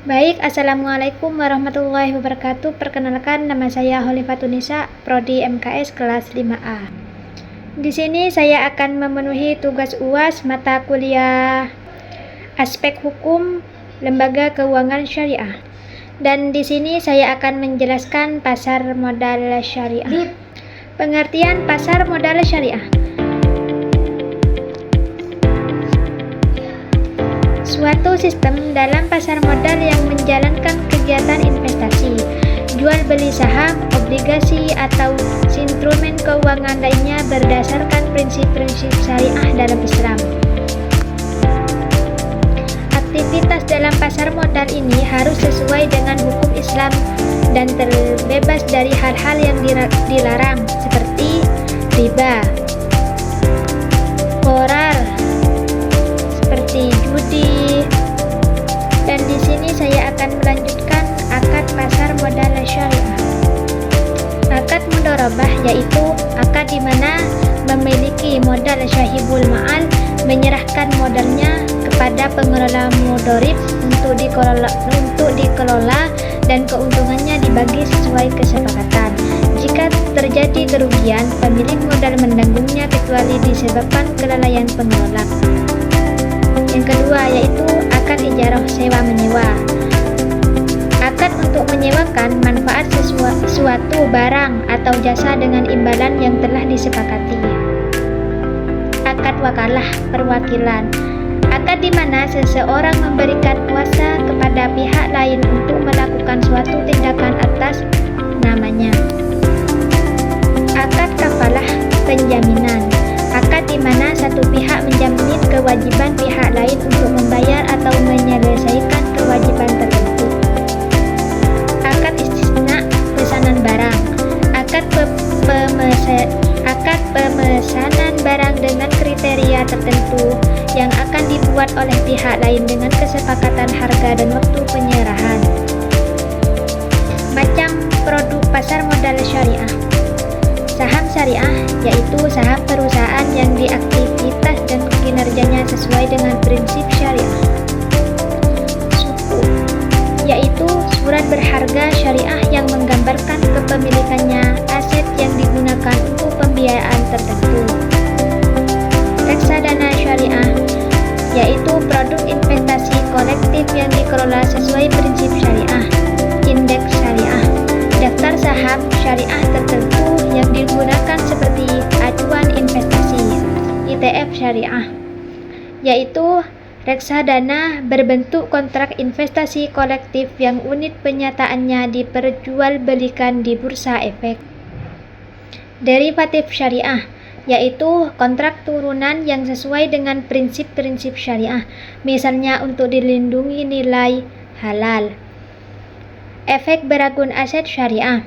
Baik, Assalamualaikum warahmatullahi wabarakatuh. Perkenalkan, nama saya Holifatunisa, Prodi MKS kelas 5A. Di sini saya akan memenuhi tugas UAS mata kuliah Aspek Hukum Lembaga Keuangan Syariah. Dan di sini saya akan menjelaskan pasar modal syariah. Pengertian pasar modal syariah. Suatu sistem dalam pasar modal yang menjalankan kegiatan investasi, jual beli saham, obligasi, atau instrumen keuangan lainnya berdasarkan prinsip-prinsip syariah dalam Islam. Aktivitas dalam pasar modal ini harus sesuai dengan hukum Islam dan terbebas dari hal-hal yang dilarang seperti riba, gharar, seperti judi. Dan di sini saya akan melanjutkan akad pasar modal syariah. Akad mudharabah yaitu akad di mana memiliki modal syahibul ma'al menyerahkan modalnya kepada pengelola mudharib untuk dikelola dan keuntungannya dibagi sesuai kesepakatan. Jika terjadi kerugian, pemilik modal menanggungnya kecuali disebabkan kelalaian pengelola. Yang kedua yaitu akad ijarah sewa-menyewa. Akad untuk menyewakan manfaat suatu barang atau jasa dengan imbalan yang telah disepakati. Akad wakalah perwakilan. Akad di mana seseorang memberikan kuasa kepada pihak lain untuk melakukan suatu tindakan atas namanya. Akad kafalah penjaminan. Akad di mana satu pihak menjamin kewajiban pihak lain untuk membayar atau menyelesaikan kewajiban tertentu. Akad istisna pesanan barang. Akad pemesanan barang dengan kriteria tertentu yang akan dibuat oleh pihak lain dengan kesepakatan harga dan waktu penyerahan. Macam produk pasar modal syariah. Saham syariah yaitu saham perusahaan yang diaktivitas dan kinerjanya sesuai dengan prinsip syariah. Suku yaitu surat berharga syariah yang menggambarkan kepemilikannya aset yang digunakan untuk pembiayaan tertentu. Reksadana syariah yaitu produk investasi kolektif yang dikelola sesuai prinsip syariah. Indeks syariah, daftar saham syariah tertentu yang digunakan seperti acuan investasi. ETF syariah yaitu reksadana berbentuk kontrak investasi kolektif yang unit penyataannya diperjualbelikan di bursa efek. Derivatif syariah yaitu kontrak turunan yang sesuai dengan prinsip-prinsip syariah, misalnya untuk dilindungi nilai halal. Efek beragun aset syariah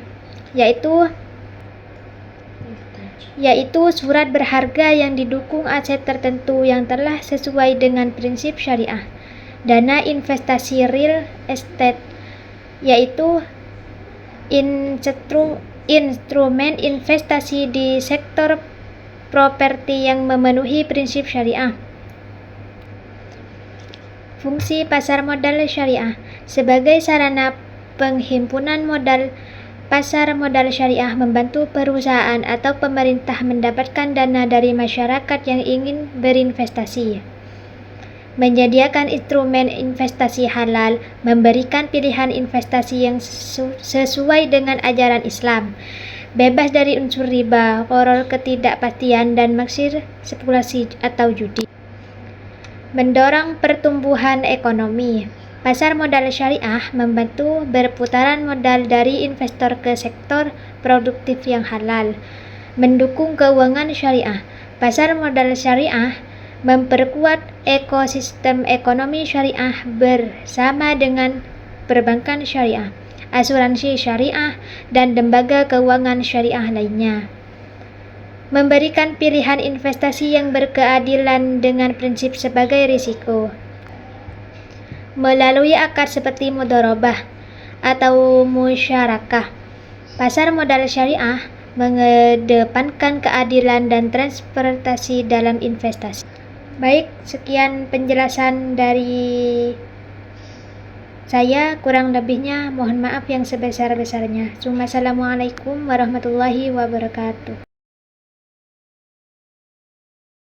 yaitu surat berharga yang didukung aset tertentu yang telah sesuai dengan prinsip syariah. Dana investasi real estate yaitu instrumen investasi di sektor properti yang memenuhi prinsip syariah. Fungsi pasar modal syariah sebagai sarana penghimpunan modal. Pasar modal syariah membantu perusahaan atau pemerintah mendapatkan dana dari masyarakat yang ingin berinvestasi, menyediakan instrumen investasi halal, memberikan pilihan investasi yang sesuai dengan ajaran Islam, bebas dari unsur riba, gharar, ketidakpastian, dan maksir spekulasi atau judi. Mendorong pertumbuhan ekonomi. Pasar modal syariah membantu berputaran modal dari investor ke sektor produktif yang halal. Mendukung keuangan syariah. Pasar modal syariah memperkuat ekosistem ekonomi syariah bersama dengan perbankan syariah, asuransi syariah, dan lembaga keuangan syariah lainnya. Memberikan pilihan investasi yang berkeadilan dengan prinsip sebagai risiko. Melalui akad seperti mudharabah atau musyarakah, pasar modal syariah mengedepankan keadilan dan transparansi dalam investasi. Baik, sekian penjelasan dari Saya kurang lebihnya mohon maaf yang sebesar-besarnya. Assalamualaikum warahmatullahi wabarakatuh.